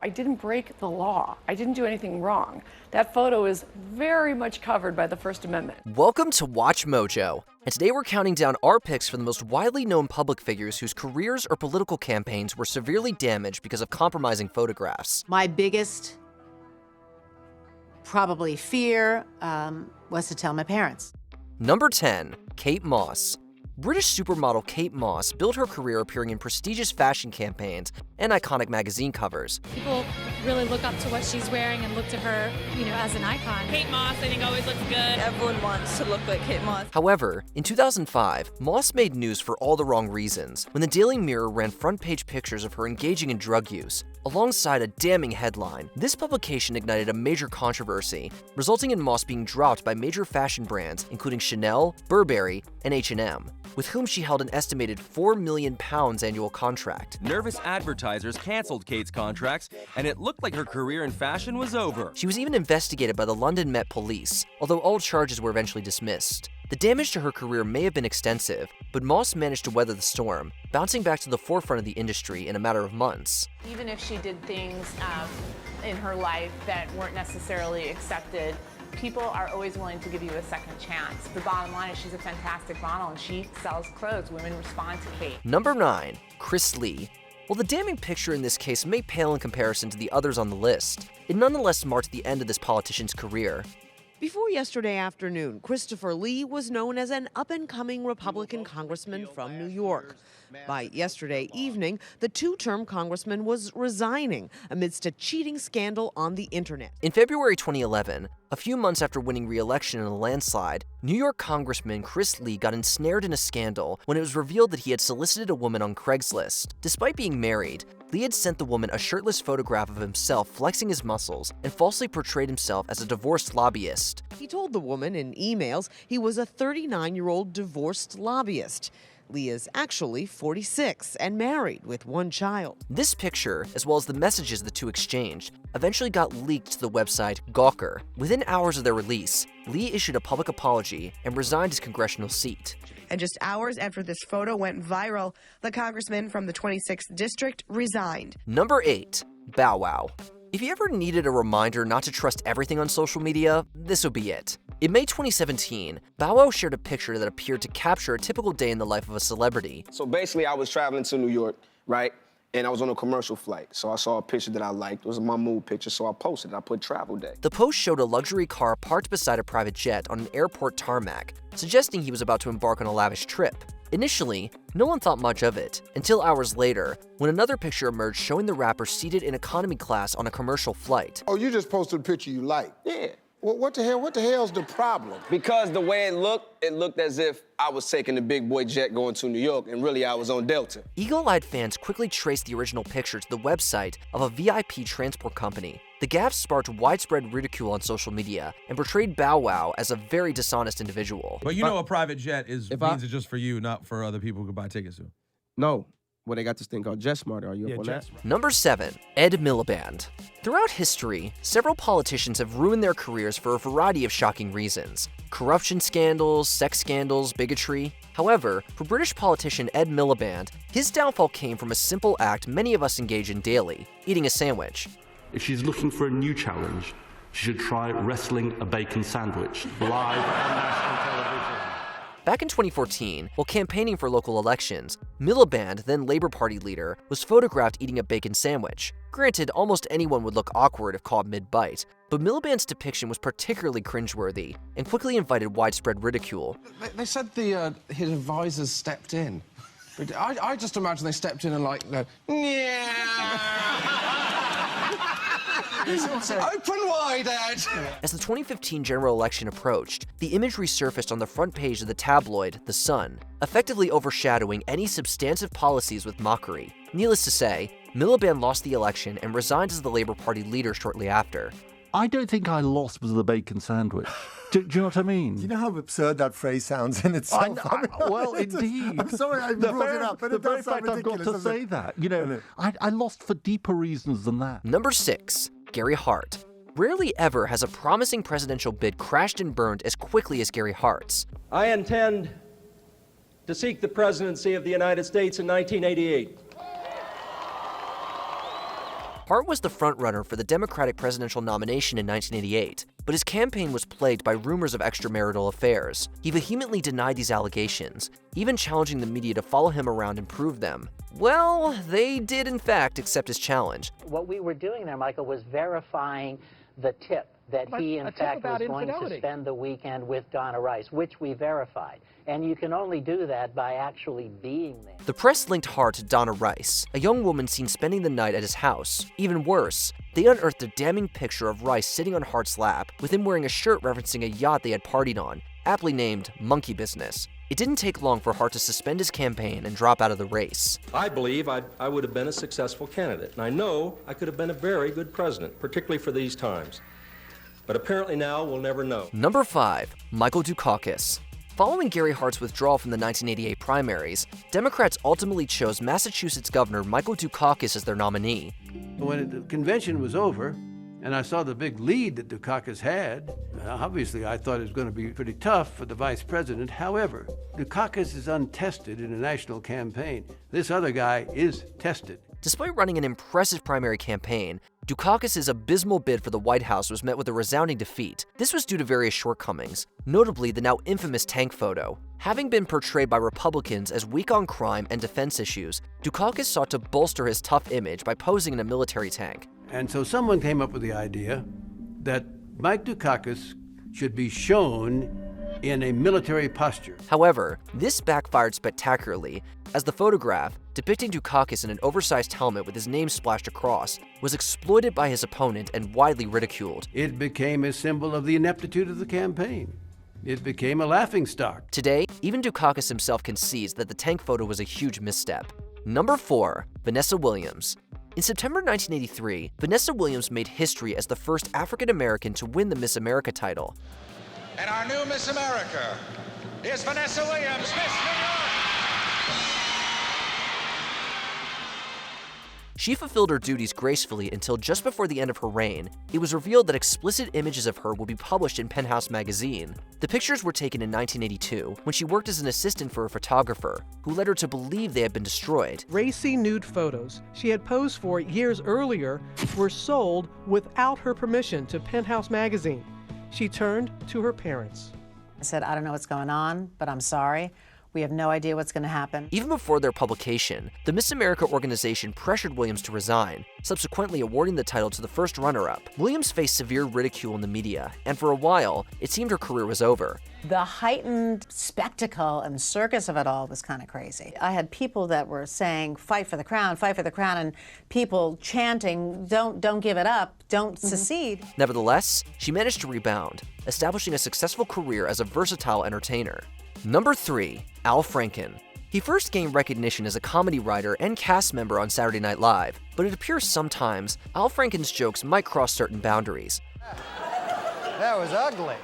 I didn't break the law. I didn't do anything wrong. That photo is very much covered by the First Amendment. Welcome to Watch Mojo, and today we're counting down our picks for the most widely known public figures whose careers or political campaigns were severely damaged because of compromising photographs. My biggest, probably fear, was to tell my parents. Number 10, Kate Moss. British supermodel Kate Moss built her career appearing in prestigious fashion campaigns and iconic magazine covers. People really look up to what she's wearing and look to her, as an icon. Kate Moss, I think, always looks good. Everyone wants to look like Kate Moss. However, in 2005, Moss made news for all the wrong reasons when the Daily Mirror ran front-page pictures of her engaging in drug use, alongside a damning headline. This publication ignited a major controversy, resulting in Moss being dropped by major fashion brands including Chanel, Burberry, and H&M, with whom she held an estimated £4 million annual contract. Nervous advertisers canceled Kate's contracts, and it looked like her career in fashion was over. She was even investigated by the London Met Police, although all charges were eventually dismissed. The damage to her career may have been extensive, but Moss managed to weather the storm, bouncing back to the forefront of the industry in a matter of months. Even if she did things in her life that weren't necessarily accepted, people are always willing to give you a second chance. The bottom line is she's a fantastic model and she sells clothes. Women respond to Kate. Number 9, Chris Lee. While the damning picture in this case may pale in comparison to the others on the list, it nonetheless marked the end of this politician's career. Before yesterday afternoon, Christopher Lee was known as an up-and-coming Republican congressman from New York. By yesterday evening, the two-term congressman was resigning amidst a cheating scandal on the internet. In February 2011, a few months after winning re-election in a landslide, New York Congressman Chris Lee got ensnared in a scandal when it was revealed that he had solicited a woman on Craigslist. Despite being married, Lee had sent the woman a shirtless photograph of himself flexing his muscles and falsely portrayed himself as a divorced lobbyist. He told the woman in emails he was a 39-year-old divorced lobbyist. Lee is actually 46 and married with one child. This picture, as well as the messages the two exchanged, eventually got leaked to the website Gawker. Within hours of their release, Lee issued a public apology and resigned his congressional seat. And just hours after this photo went viral, the congressman from the 26th district resigned. Number 8, Bow Wow. If you ever needed a reminder not to trust everything on social media, this would be it. In May 2017, Bow Wow shared a picture that appeared to capture a typical day in the life of a celebrity. So basically, I was traveling to New York, right? And I was on a commercial flight. So I saw a picture that I liked. It was my mood picture, so I posted it. I put travel day. The post showed a luxury car parked beside a private jet on an airport tarmac, suggesting he was about to embark on a lavish trip. Initially, no one thought much of it, until hours later, when another picture emerged showing the rapper seated in economy class on a commercial flight. Oh, you just posted a picture you like? Yeah. Well, what the hell's the problem? Because the way it looked as if I was taking the big boy jet going to New York, and really I was on Delta. Eagle-eyed fans quickly traced the original picture to the website of a VIP transport company. The gaffe sparked widespread ridicule on social media and portrayed Bow Wow as a very dishonest individual. But a private jet means it's just for you, not for other people who can buy tickets to. No. Well, they got this thing called JetSmart. Are you up on that? Number 7, Ed Milliband. Throughout history, several politicians have ruined their careers for a variety of shocking reasons. Corruption scandals, sex scandals, bigotry. However, for British politician Ed Milliband, his downfall came from a simple act many of us engage in daily, eating a sandwich. If she's looking for a new challenge, she should try wrestling a bacon sandwich live on national television. Back in 2014, while campaigning for local elections, Milliband, then Labour Party leader, was photographed eating a bacon sandwich. Granted, almost anyone would look awkward if caught mid-bite, but Milliband's depiction was particularly cringeworthy and quickly invited widespread ridicule. They said his advisors stepped in. I just imagine they stepped in and open wide, Ed! As the 2015 general election approached, the image resurfaced on the front page of the tabloid The Sun, effectively overshadowing any substantive policies with mockery. Needless to say, Milliband lost the election and resigned as the Labour Party leader shortly after. I don't think I lost with the bacon sandwich. Do you know what I mean? Do you know how absurd that phrase sounds in itself? Well, indeed. I'm sorry I brought it up, but it does sound ridiculous. I've got to say that. I lost for deeper reasons than that. Number 6, Gary Hart. Rarely ever has a promising presidential bid crashed and burned as quickly as Gary Hart's. I intend to seek the presidency of the United States in 1988. Hart was the frontrunner for the Democratic presidential nomination in 1988, but his campaign was plagued by rumors of extramarital affairs. He vehemently denied these allegations, even challenging the media to follow him around and prove them. Well, they did in fact accept his challenge. What we were doing there, Michael, was verifying the tip that he, in fact, was going to spend the weekend with Donna Rice, which we verified. And you can only do that by actually being there. The press linked Hart to Donna Rice, a young woman seen spending the night at his house. Even worse, they unearthed a damning picture of Rice sitting on Hart's lap, with him wearing a shirt referencing a yacht they had partied on, aptly named Monkey Business. It didn't take long for Hart to suspend his campaign and drop out of the race. I believe I would have been a successful candidate, and I know I could have been a very good president, particularly for these times. But apparently now we'll never know. Number 5. Michael Dukakis. Following Gary Hart's withdrawal from the 1988 primaries, Democrats ultimately chose Massachusetts Governor Michael Dukakis as their nominee. When the convention was over, and I saw the big lead that Dukakis had, obviously I thought it was going to be pretty tough for the vice president. However, Dukakis is untested in a national campaign. This other guy is tested. Despite running an impressive primary campaign, Dukakis' abysmal bid for the White House was met with a resounding defeat. This was due to various shortcomings, notably the now infamous tank photo. Having been portrayed by Republicans as weak on crime and defense issues, Dukakis sought to bolster his tough image by posing in a military tank. And so someone came up with the idea that Mike Dukakis should be shown in a military posture. However, this backfired spectacularly, as the photograph, depicting Dukakis in an oversized helmet with his name splashed across, was exploited by his opponent and widely ridiculed. It became a symbol of the ineptitude of the campaign. It became a laughingstock. Today, even Dukakis himself concedes that the tank photo was a huge misstep. Number 4. Vanessa Williams. In September 1983, Vanessa Williams made history as the first African-American to win the Miss America title. And our new Miss America is Vanessa Williams, Miss New York. She fulfilled her duties gracefully until just before the end of her reign, it was revealed that explicit images of her would be published in Penthouse magazine. The pictures were taken in 1982, when she worked as an assistant for a photographer, who led her to believe they had been destroyed. Racy nude photos she had posed for years earlier were sold without her permission to Penthouse magazine. She turned to her parents. I said, I don't know what's going on, but I'm sorry. We have no idea what's going to happen. Even before their publication, the Miss America organization pressured Williams to resign, subsequently awarding the title to the first runner-up. Williams faced severe ridicule in the media, and for a while, it seemed her career was over. The heightened spectacle and circus of it all was kind of crazy. I had people that were saying, fight for the crown, and people chanting, don't give it up, don't secede. Nevertheless, she managed to rebound, establishing a successful career as a versatile entertainer. Number 3. Al Franken. He first gained recognition as a comedy writer and cast member on Saturday Night Live, but it appears sometimes Al Franken's jokes might cross certain boundaries. That was ugly.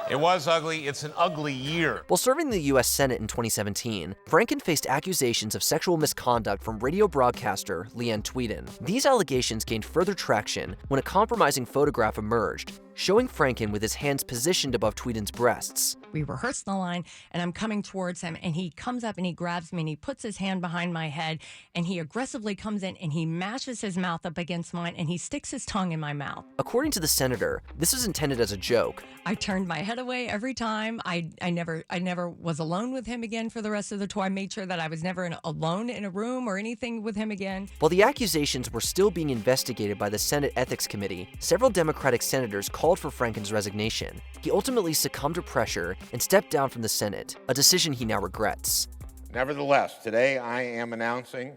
It was ugly. It's an ugly year. While serving the U.S. Senate in 2017, Franken faced accusations of sexual misconduct from radio broadcaster Leanne Tweeden. These allegations gained further traction when a compromising photograph emerged, showing Franken with his hands positioned above Tweeden's breasts. We rehearsed the line, and I'm coming towards him, and he comes up and he grabs me, and he puts his hand behind my head, and he aggressively comes in, and he mashes his mouth up against mine, and he sticks his tongue in my mouth. According to the senator, this was intended as a joke. I turned my head away every time. I never was alone with him again for the rest of the tour. I made sure that I was never alone in a room or anything with him again. While the accusations were still being investigated by the Senate Ethics Committee, several Democratic senators called for Franken's resignation. He ultimately succumbed to pressure and stepped down from the Senate, a decision he now regrets. Nevertheless, today I am announcing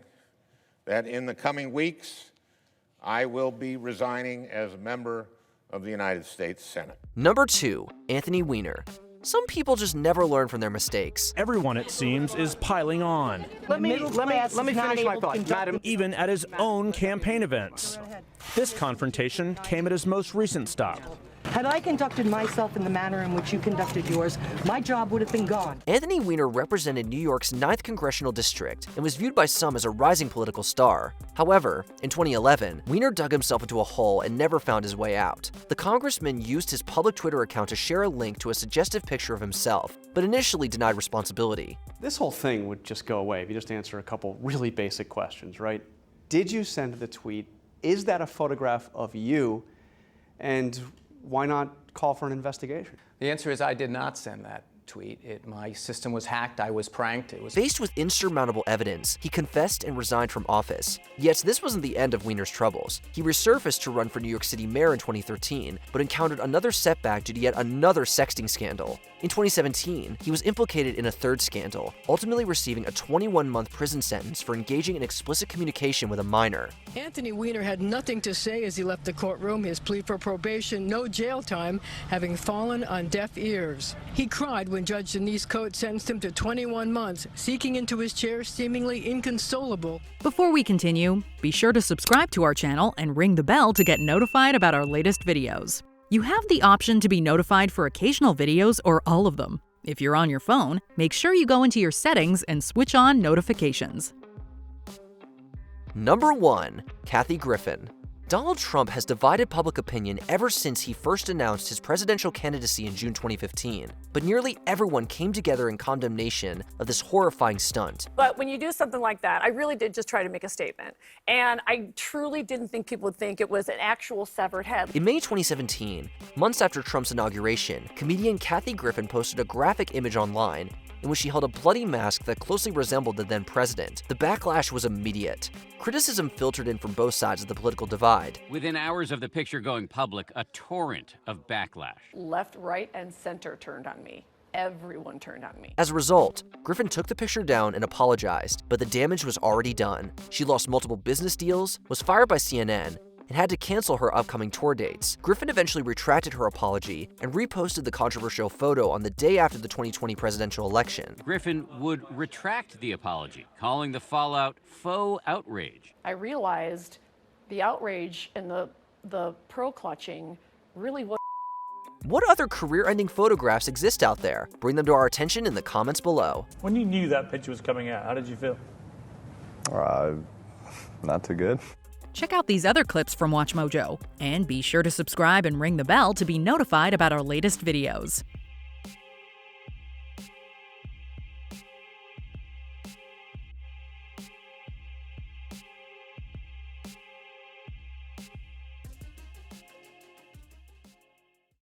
that in the coming weeks, I will be resigning as a member of the United States Senate. Number 2. Anthony Weiner. Some people just never learn from their mistakes. Everyone, it seems, is piling on. Let me finish my thought, madam. Even at his own campaign events. This confrontation came at his most recent stop. Had I conducted myself in the manner in which you conducted yours, my job would have been gone. Anthony Weiner represented New York's 9th congressional district and was viewed by some as a rising political star. However, in 2011, Weiner dug himself into a hole and never found his way out. The congressman used his public Twitter account to share a link to a suggestive picture of himself, but initially denied responsibility. This whole thing would just go away if you just answer a couple really basic questions, right? Did you send the tweet? Is that a photograph of you? And why not call for an investigation? The answer is I did not send that tweet. My system was hacked. I was pranked. Faced with insurmountable evidence, he confessed and resigned from office. Yet this wasn't the end of Weiner's troubles. He resurfaced to run for New York City mayor in 2013, but encountered another setback due to yet another sexting scandal. In 2017, he was implicated in a third scandal, ultimately receiving a 21-month prison sentence for engaging in explicit communication with a minor. Anthony Weiner had nothing to say as he left the courtroom, his plea for probation, no jail time, having fallen on deaf ears. He cried when Judge Denise Coates sentenced him to 21 months, sinking into his chair seemingly inconsolable. Before we continue, be sure to subscribe to our channel and ring the bell to get notified about our latest videos. You have the option to be notified for occasional videos or all of them. If you're on your phone, make sure you go into your settings and switch on notifications. Number 1. Kathy Griffin. Donald Trump has divided public opinion ever since he first announced his presidential candidacy in June 2015, but nearly everyone came together in condemnation of this horrifying stunt. But when you do something like that, I really did just try to make a statement, and I truly didn't think people would think it was an actual severed head. In May 2017, months after Trump's inauguration, comedian Kathy Griffin posted a graphic image online in which she held a bloody mask that closely resembled the then president. The backlash was immediate. Criticism filtered in from both sides of the political divide. Within hours of the picture going public, a torrent of backlash. Left, right, and center turned on me. Everyone turned on me. As a result, Griffin took the picture down and apologized, but the damage was already done. She lost multiple business deals, was fired by CNN, and had to cancel her upcoming tour dates. Griffin eventually retracted her apology and reposted the controversial photo on the day after the 2020 presidential election. Griffin would retract the apology, calling the fallout faux outrage. I realized the outrage and the pearl clutching really was. What other career-ending photographs exist out there? Bring them to our attention in the comments below. When you knew that picture was coming out, how did you feel? Not too good. Check out these other clips from WatchMojo, and be sure to subscribe and ring the bell to be notified about our latest videos.